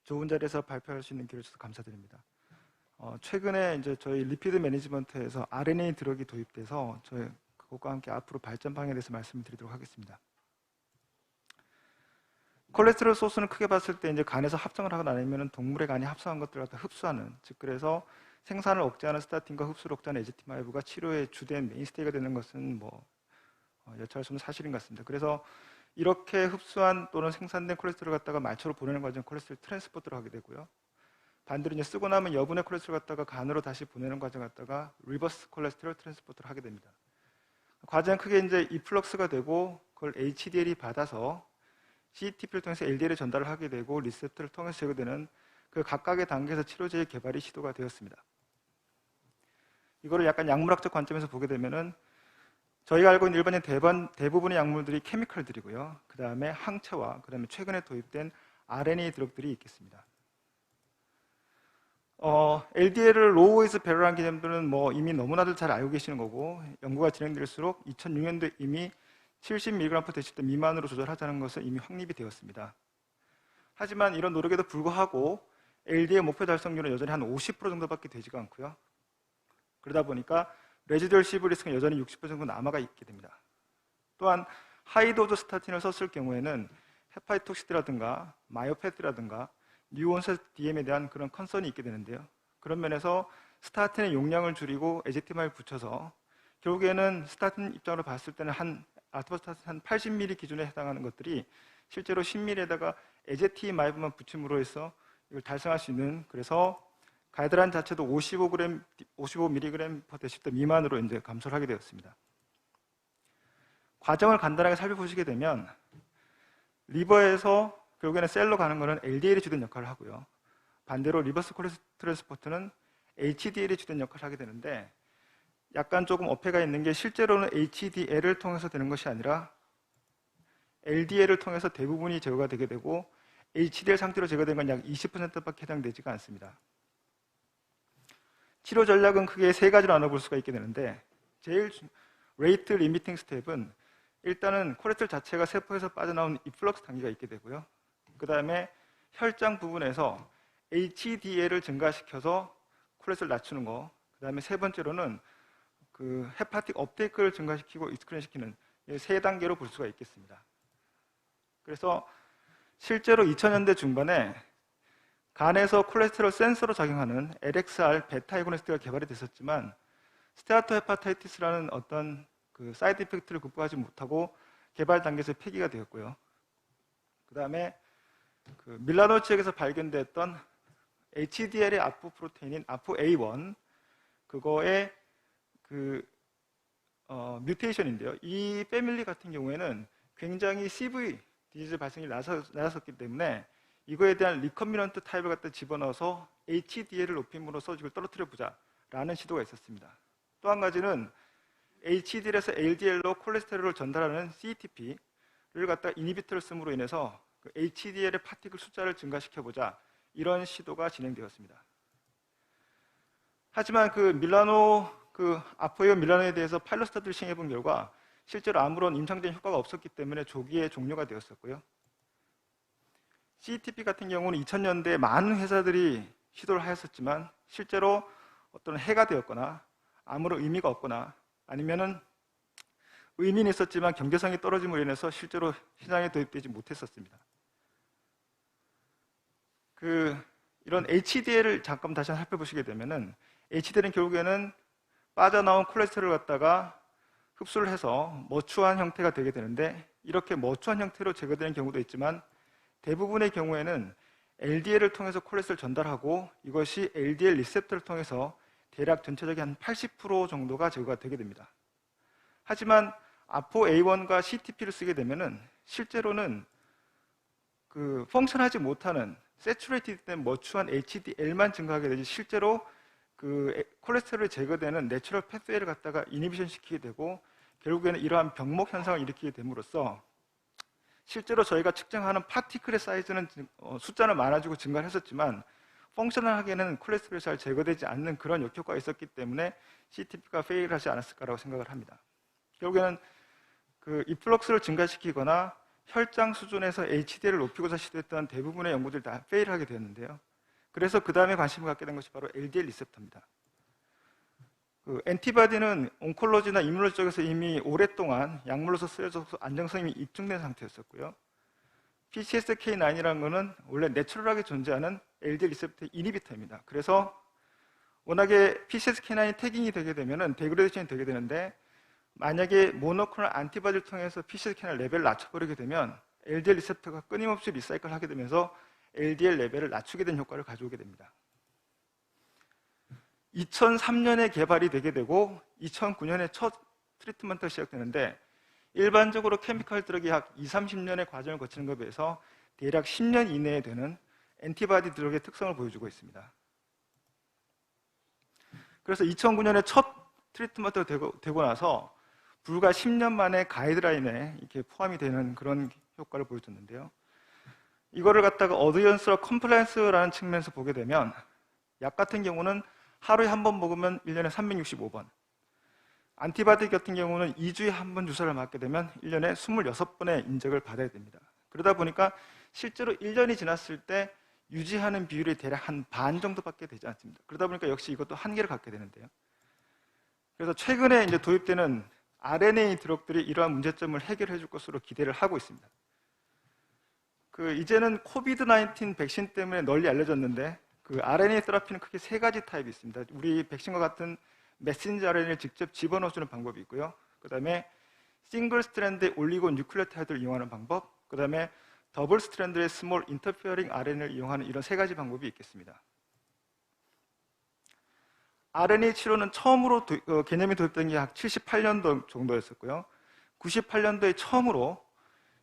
좋은 자리에서 발표할 수 있는 기회를 주셔서 감사드립니다. 최근에 이제 저희 리피드 매니지먼트에서 RNA 드럭이 도입돼서 저희 그것과 함께 앞으로 발전 방향에 대해서 말씀드리도록 하겠습니다. 콜레스테롤 소스는 크게 봤을 때 이제 간에서 합성을 하거나 아니면 동물의 간이 합성한 것들을 갖다 흡수하는, 즉 그래서 생산을 억제하는 스타틴과 흡수를 억제하는 에제티마이브가 치료의 주된 메인스테이가 되는 것은 여차할 수 없는 사실인 것 같습니다. 그래서 이렇게 흡수한 또는 생산된 콜레스테롤을 갖다가 말초로 보내는 과정 콜레스테롤 트랜스포트를 하게 되고요. 반대로 이제 쓰고 나면 여분의 콜레스테롤 갖다가 간으로 다시 보내는 과정 갖다가 리버스 콜레스테롤 트랜스포트를 하게 됩니다. 과정은 크게 이제 이플럭스가 되고 그걸 HDL이 받아서 CETP를 통해서 LDL에 전달을 하게 되고 리셉터를 통해서 제거되는 그 각각의 단계에서 치료제의 개발이 시도가 되었습니다. 이거를 약간 약물학적 관점에서 보게 되면은 저희가 알고 있는 일반적인 대부분의 약물들이 케미컬들이고요. 그 다음에 항체와 그 다음에 최근에 도입된 RNA 드럭들이 있겠습니다. LDL을 로우 이즈 베러라는 개념들은 이미 너무나들 잘 알고 계시는 거고, 연구가 진행될수록 2006년도에 이미 70mg/dL 미만으로 조절하자는 것은 이미 확립이 되었습니다. 하지만 이런 노력에도 불구하고 LDL 목표 달성률은 여전히 한 50% 정도밖에 되지가 않고요. 그러다 보니까 레지듀얼 CV 리스크는 여전히 60% 정도 남아가 있게 됩니다. 또한 하이도즈 스타틴을 썼을 경우에는 헤파이톡시드라든가 마이오패티라든가 뉴온셋 DM에 대한 그런 컨선이 있게 되는데요. 그런 면에서 스타틴의 용량을 줄이고 에제티마를 붙여서 결국에는 스타틴 입장으로 봤을 때는 아토바스타틴 한 80ml 기준에 해당하는 것들이 실제로 10ml에다가 에제티마이브만 붙임으로 해서 이걸 달성할 수 있는, 그래서 가이드라인 자체도 55mg/dL 미만으로 이제 감소를 하게 되었습니다. 과정을 간단하게 살펴보시게 되면 리버에서 결국에는 셀로 가는 것은 LDL이 주된 역할을 하고요. 반대로 리버스 콜레스테롤 트랜스포트는 HDL이 주된 역할을 하게 되는데, 약간 조금 어폐가 있는 게 실제로는 HDL을 통해서 되는 것이 아니라 LDL을 통해서 대부분이 제거가 되게 되고 HDL 상태로 제거된 건 약 20%밖에 해당되지가 않습니다. 치료 전략은 크게 세 가지로 나눠볼 수가 있게 되는데, 제일 레이트 리미팅 스텝은 일단은 콜레스테롤 자체가 세포에서 빠져나온 이플럭스 단계가 있게 되고요. 그 다음에 혈장 부분에서 HDL을 증가시켜서 콜레스테롤 낮추는 거. 그 다음에 세 번째로는 그 헤파틱 업테이크를 증가시키고 익스크린시키는 세 단계로 볼 수가 있겠습니다. 그래서 실제로 2000년대 중반에 간에서 콜레스테롤 센서로 작용하는 LXR 베타 에고니스트가 개발이 됐었지만 스테아토 헤파타이티스라는 어떤 그 사이드 이펙트를 극복하지 못하고 개발 단계에서 폐기가 되었고요. 그 다음에 그 밀라노 지역에서 발견됐던 HDL의 아프 프로테인인 아프-A1, 그거의 뮤테이션인데요. 이 패밀리 같은 경우에는 굉장히 CV 디지즈 발생이 낮았었기 때문에 이거에 대한 리커미넌트 타입을 갖다 집어넣어서 HDL을 높임으로써 이걸 떨어뜨려 보자라는 시도가 있었습니다. 또 한 가지는 HDL에서 LDL로 콜레스테롤을 전달하는 CETP를 갖다 이니비터를 씀으로 인해서 그 HDL의 파티클 숫자를 증가시켜보자, 이런 시도가 진행되었습니다. 하지만 아포에어 밀라노에 대해서 파일럿 스터디를 시행해본 결과 실제로 아무런 임상적인 효과가 없었기 때문에 조기에 종료가 되었었고요. CETP 같은 경우는 2000년대에 많은 회사들이 시도를 하였었지만 실제로 어떤 해가 되었거나 아무런 의미가 없거나 아니면은 의미는 있었지만 경제성이 떨어짐으로 인해서 실제로 시장에 도입되지 못했었습니다. 이런 HDL을 잠깐 다시 살펴보시게 되면은 HDL은 결국에는 빠져나온 콜레스테롤을 갖다가 흡수를 해서 머추한 형태가 되게 되는데, 이렇게 머추한 형태로 제거되는 경우도 있지만 대부분의 경우에는 LDL을 통해서 콜레스테롤을 전달하고 이것이 LDL 리셉터를 통해서 대략 전체적인 한 80% 정도가 제거가 되게 됩니다. 하지만 아포A1과 CTP를 쓰게 되면은 실제로는 펑션하지 못하는 세츄레이티드 된 머추한 HDL만 증가하게 되지 실제로 콜레스테롤이 제거되는 내추럴 패스웨이를 갖다가 이니비션 시키게 되고 결국에는 이러한 병목 현상을 일으키게 됨으로써 실제로 저희가 측정하는 파티클의 사이즈는 숫자는 많아지고 증가를 했었지만 펑셔널하게는 콜레스테롤이 잘 제거되지 않는 그런 역효과가 있었기 때문에 CTP가 페일하지 않았을까라고 생각을 합니다. 결국에는 이플럭스를 증가시키거나 혈장 수준에서 HDL을 높이고자 시도했던 대부분의 연구들이 다 페일하게 되었는데요. 그래서 그 다음에 관심을 갖게 된 것이 바로 LDL 리셉터입니다. 그 엔티바디는 온콜로지나 이뮤놀로지 쪽에서 이미 오랫동안 약물로서 쓰여져서 안정성이 입증된 상태였었고요. PCSK9이라는 것은 원래 내추럴하게 존재하는 LDL 리셉터 이니비터입니다. 그래서 워낙에 PCSK9이 태깅이 되게 되면 데그레이션이 되게 되는데, 만약에 모노클론al 안티바디를 통해서 PCSK9 레벨을 낮춰버리게 되면 LDL 리셉터가 끊임없이 리사이클 하게 되면서 LDL 레벨을 낮추게 된 효과를 가져오게 됩니다. 2003년에 개발이 되게 되고 2009년에 첫 트리트먼트가 시작되는데, 일반적으로 케미컬 드럭이 약 20-30년의 과정을 거치는 것에 비해서 대략 10년 이내에 되는 엔티바디 드럭의 특성을 보여주고 있습니다. 그래서 2009년에 첫 트리트먼트가 되고 나서 불과 10년 만에 가이드라인에 이렇게 포함이 되는 그런 효과를 보여줬는데요. 이거를 갖다가 어드연스와 컴플라이언스라는 측면에서 보게 되면, 약 같은 경우는 하루에 한 번 먹으면 1년에 365번, 안티바디 같은 경우는 2주에 한 번 주사를 맞게 되면 1년에 26번의 인적을 받아야 됩니다. 그러다 보니까 실제로 1년이 지났을 때 유지하는 비율이 대략 한 반 정도밖에 되지 않습니다. 그러다 보니까 역시 이것도 한계를 갖게 되는데요. 그래서 최근에 이제 도입되는 RNA 드럭들이 이러한 문제점을 해결해 줄 것으로 기대를 하고 있습니다. 이제는 코비드-19 백신 때문에 널리 알려졌는데, RNA 테라피는 크게 세 가지 타입이 있습니다. 우리 백신과 같은 메신저 RNA를 직접 집어넣어주는 방법이 있고요. 그 다음에 싱글 스트랜드의 올리고 뉴클레오타이드를 이용하는 방법, 그 다음에 더블 스트랜드의 스몰 인터피어링 RNA를 이용하는 이런 세 가지 방법이 있겠습니다. RNA 치료는 처음으로 개념이 도입된 게 약 78년도 정도였었고요. 98년도에 처음으로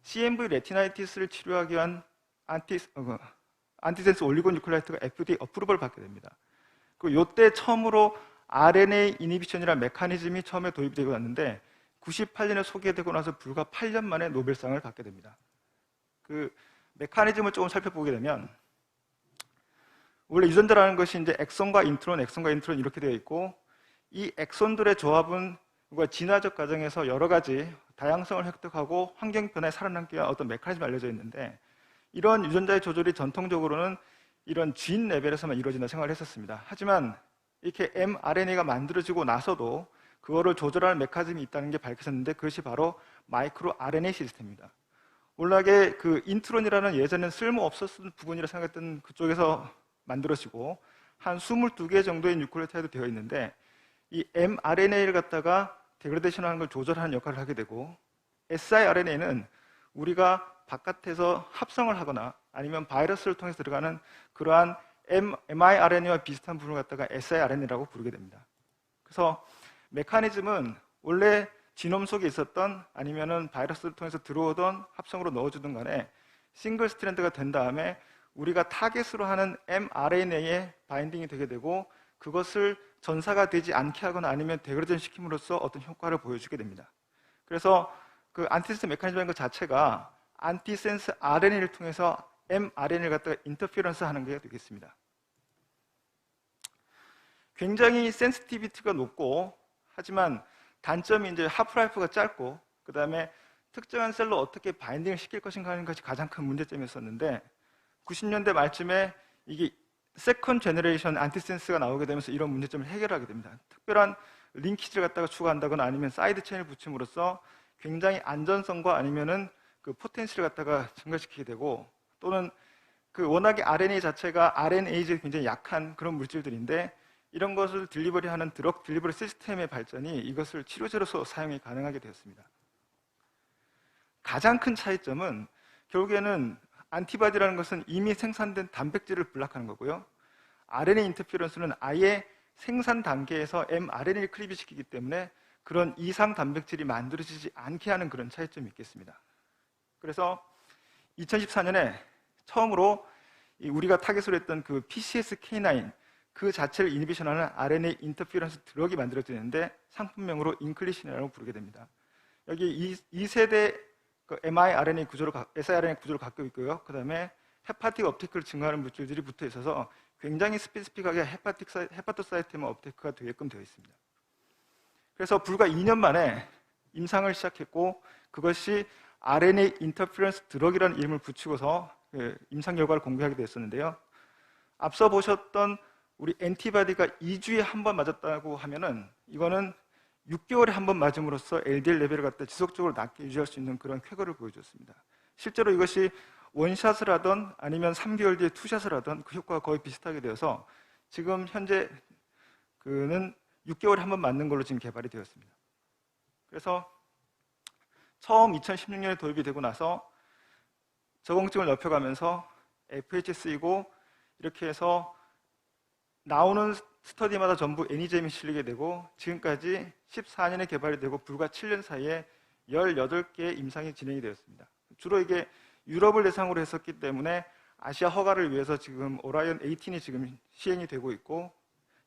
CMV 레티나이티스를 치료하기 위한 안티센스 올리고뉴클레오타이드가 FDA 어프로벌을 받게 됩니다. 그리고 이때 처음으로 RNA 이니비션이라는 메커니즘이 처음에 도입되고 왔는데, 98년에 소개되고 나서 불과 8년 만에 노벨상을 받게 됩니다. 그 메커니즘을 조금 살펴보게 되면, 원래 유전자라는 것이 이제 엑손과 인트론 이렇게 되어 있고, 이 엑손들의 조합은 진화적 과정에서 여러 가지 다양성을 획득하고 환경 변화에 살아남기 위한 어떤 메커니즘이 알려져 있는데, 이런 유전자의 조절이 전통적으로는 이런 진 레벨에서만 이루어진다고 생각을 했었습니다. 하지만 이렇게 mRNA가 만들어지고 나서도 그거를 조절하는 메커니즘이 있다는 게 밝혀졌는데, 그것이 바로 마이크로 RNA 시스템입니다. 원래 그 인트론이라는 예전엔 쓸모없었던 부분이라 생각했던 그쪽에서 만들어지고 한 22개 정도의 뉴클레오타이드 되어 있는데, 이 mRNA를 갖다가 데그레이션 하는 걸 조절하는 역할을 하게 되고, siRNA는 우리가 바깥에서 합성을 하거나 아니면 바이러스를 통해서 들어가는 그러한 mRNA와 비슷한 부분을 갖다가 siRNA라고 부르게 됩니다. 그래서 메커니즘은 원래 지놈 속에 있었던 아니면은 바이러스를 통해서 들어오던 합성으로 넣어주든 간에 싱글 스트랜드가 된 다음에 우리가 타겟으로 하는 mRNA에 바인딩이 되게 되고, 그것을 전사가 되지 않게 하거나 아니면 데그레이션 시킴으로써 어떤 효과를 보여주게 됩니다. 그래서 그 안티센스 메커니즘이라는 것 자체가 안티센스 RNA를 통해서 mRNA를 갖다가 인터피어런스 하는 게 되겠습니다. 굉장히 센시티비티가 높고, 하지만 단점이 이제 하프라이프가 짧고, 그 다음에 특정한 셀로 어떻게 바인딩을 시킬 것인가 하는 것이 가장 큰 문제점이었었는데, 90년대 말쯤에 이게 세컨 제너레이션 안티센스가 나오게 되면서 이런 문제점을 해결하게 됩니다. 특별한 링키지를 갖다가 추가한다거나 아니면 사이드 체인을 붙임으로써 굉장히 안전성과 아니면은 그 포텐시를 갖다가 증가시키게 되고, 또는 그 워낙에 RNA 자체가 RNA에 굉장히 약한 그런 물질들인데, 이런 것을 딜리버리하는 드럭 딜리버리 시스템의 발전이 이것을 치료제로서 사용이 가능하게 되었습니다. 가장 큰 차이점은 결국에는 안티바디라는 것은 이미 생산된 단백질을 블락하는 거고요. RNA 인터피어런스는 아예 생산 단계에서 mRNA를 클리브시키기 때문에 그런 이상 단백질이 만들어지지 않게 하는 그런 차이점이 있겠습니다. 그래서 2014년에 처음으로 우리가 타겟으로 했던 그 PCSK9 그 자체를 이니비션하는 RNA 인터피어런스 드럭이 만들어지는데 상품명으로 인클리신이라고 부르게 됩니다. 여기 2세대 그 mRNA 구조를, siRNA 구조를 갖고 있고요. 그 다음에 헤파틱 업테이크를 증가하는 물질들이 붙어 있어서 굉장히 스페시픽하게 헤파토사이트만 업테이크가 되게끔 되어 있습니다. 그래서 불과 2년 만에 임상을 시작했고, 그것이 RNA 인터ference 드럭이라는 이름을 붙이고서 임상 결과를 공개하게 됐었는데요. 앞서 보셨던 우리 엔티바디가 2주에 한 번 맞았다고 하면은 이거는 6개월에 한 번 맞음으로써 LDL 레벨을 갖다 지속적으로 낮게 유지할 수 있는 그런 쾌거를 보여줬습니다. 실제로 이것이 원샷을 하던 아니면 3개월 뒤에 투샷을 하던 그 효과가 거의 비슷하게 되어서 지금 현재 그는 6개월에 한 번 맞는 걸로 지금 개발이 되었습니다. 그래서 처음 2016년에 도입이 되고 나서 적응증을 넓혀가면서 FH 쓰이고 이렇게 해서 나오는 스터디마다 전부 애니잼이 실리게 되고 지금까지 14년에 개발이 되고 불과 7년 사이에 18개의 임상이 진행이 되었습니다. 주로 이게 유럽을 대상으로 했었기 때문에 아시아 허가를 위해서 지금 오라이언 18이 지금 시행이 되고 있고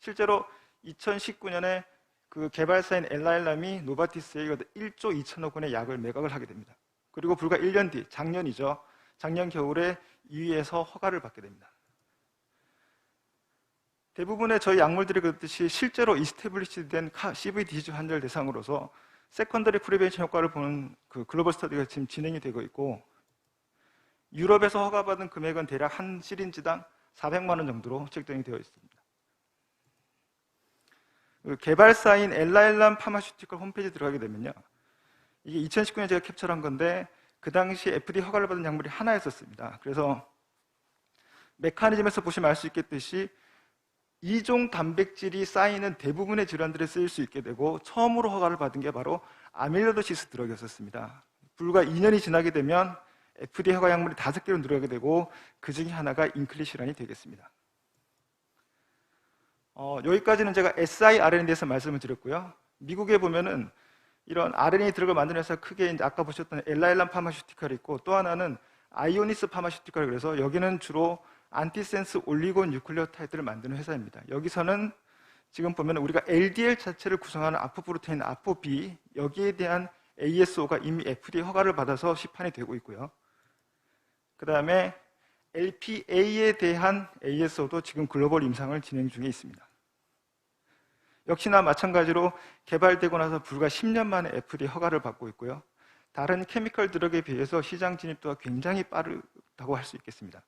실제로 2019년에 그 개발사인 엘라엘람이 노바티스에 1조 2천억 원의 약을 매각을 하게 됩니다. 그리고 불과 1년 뒤, 작년이죠. 작년 겨울에 EU에서 허가를 받게 됩니다. 대부분의 저희 약물들이 그렇듯이 실제로 이스태블리시된 CVD즈 환자를 대상으로서 세컨더리 프리벤션 효과를 보는 그 글로벌 스터디가 지금 진행이 되고 있고 유럽에서 허가받은 금액은 대략 한 시린지당 400만 원 정도로 책정이 되어 있습니다. 그 개발사인 엘라엘람 파마슈티컬 홈페이지에 들어가게 되면요. 이게 2019년에 제가 캡처한 건데 그 당시 FDA 허가를 받은 약물이 하나였었습니다. 그래서 메커니즘에서 보시면 알 수 있겠듯이 2종 단백질이 쌓이는 대부분의 질환들에 쓰일 수 있게 되고 처음으로 허가를 받은 게 바로 아밀로도시스 드럭이었습니다. 불과 2년이 지나게 되면 FDA 허가 약물이 5개로 늘어가게 되고 그 중에 하나가 인클리시란이 되겠습니다. 여기까지는 제가 siRNA에 대해서 말씀을 드렸고요. 미국에 보면은 이런 RNA 드럭을 만드는 회사 크게 이제 아까 보셨던 엘라엘람 파마슈티컬이 있고 또 하나는 아이오니스 파마슈티컬 그래서 여기는 주로 안티센스 올리고 뉴클레오타이드를 만드는 회사입니다. 여기서는 지금 보면 우리가 LDL 자체를 구성하는 아포프로테인 아포B 여기에 대한 ASO가 이미 FDA 허가를 받아서 시판이 되고 있고요. 그 다음에 LPA에 대한 ASO도 지금 글로벌 임상을 진행 중에 있습니다. 역시나 마찬가지로 개발되고 나서 불과 10년 만에 FDA 허가를 받고 있고요. 다른 케미컬 드럭에 비해서 시장 진입도가 굉장히 빠르다고 할 수 있겠습니다.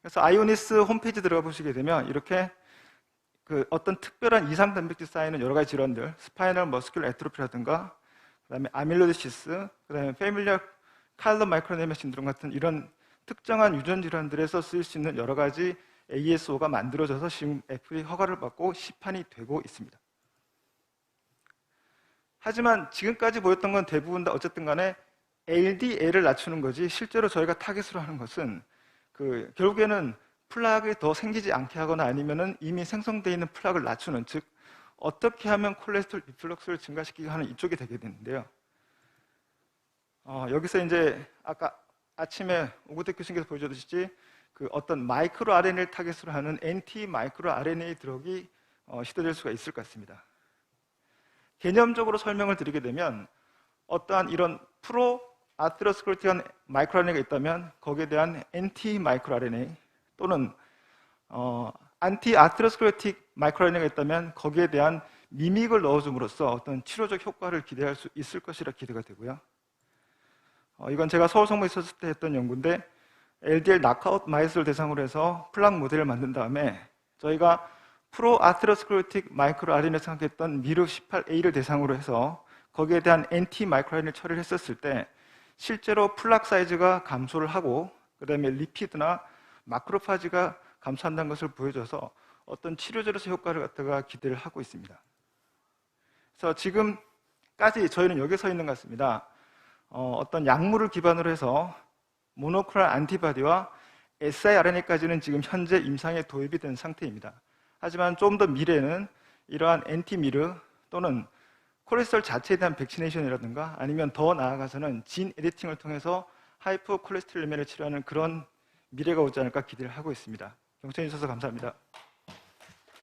그래서 아이오니스 홈페이지 들어가 보시게 되면 이렇게 그 어떤 특별한 이상 단백질 쌓이는 여러 가지 질환들, 스파이널 머스큘러 애트로피라든가, 그다음에 아밀로디시스, 그다음에 패밀리어 칼럼 마이크로네미아 신드롬 같은 이런 특정한 유전 질환들에서 쓰일 수 있는 여러 가지 ASO가 만들어져서 지금 FDA 허가를 받고 시판이 되고 있습니다. 하지만 지금까지 보였던 건 대부분 다 어쨌든 간에 LDL을 낮추는 거지 실제로 저희가 타겟으로 하는 것은 결국에는 플락이 더 생기지 않게 하거나 아니면은 이미 생성되어 있는 플락을 낮추는 즉 어떻게 하면 콜레스테롤 리플럭스를 증가시키게 하는 이쪽이 되게 되는데요. 여기서 이제 아까 아침에 오구택 교수님께서 보여주셨듯이 그 어떤 마이크로 RNA를 타겟으로 하는 NT 마이크로 RNA 드럭이 시도될 수가 있을 것 같습니다. 개념적으로 설명을 드리게 되면 어떠한 이런 프로 아테로스크로틱한 마이크로 RNA가 있다면 거기에 대한 NT 마이크로 RNA 또는 안티 아테로스크로틱 마이크로 RNA가 있다면 거기에 대한 미믹을 넣어줌으로써 어떤 치료적 효과를 기대할 수 있을 것이라 기대가 되고요. 이건 제가 서울성모에 있었을 때 했던 연구인데 LDL 낙아웃 마이스를 대상으로 해서 플락 모델을 만든 다음에 저희가 프로 아테로스크로틱 마이크로 RNA를 생각했던 미르18A를 대상으로 해서 거기에 대한 NT 마이크로 RNA를 처리를 했었을 때 실제로 플락 사이즈가 감소를 하고 그 다음에 리피드나 마크로파지가 감소한다는 것을 보여줘서 어떤 치료제로서 효과를 갖다가 기대를 하고 있습니다. 그래서 지금까지 저희는 여기 서 있는 것 같습니다. 어떤 약물을 기반으로 해서 모노클로널 안티바디와 siRNA까지는 지금 현재 임상에 도입이 된 상태입니다. 하지만 좀 더 미래에는 이러한 엔티미르 또는 콜레스테롤 자체에 대한 백시네이션이라든가 아니면 더 나아가서는 진 에디팅을 통해서 하이퍼 콜레스테롤레미아를 치료하는 그런 미래가 오지 않을까 기대를 하고 있습니다. 경청해 주셔서 감사합니다.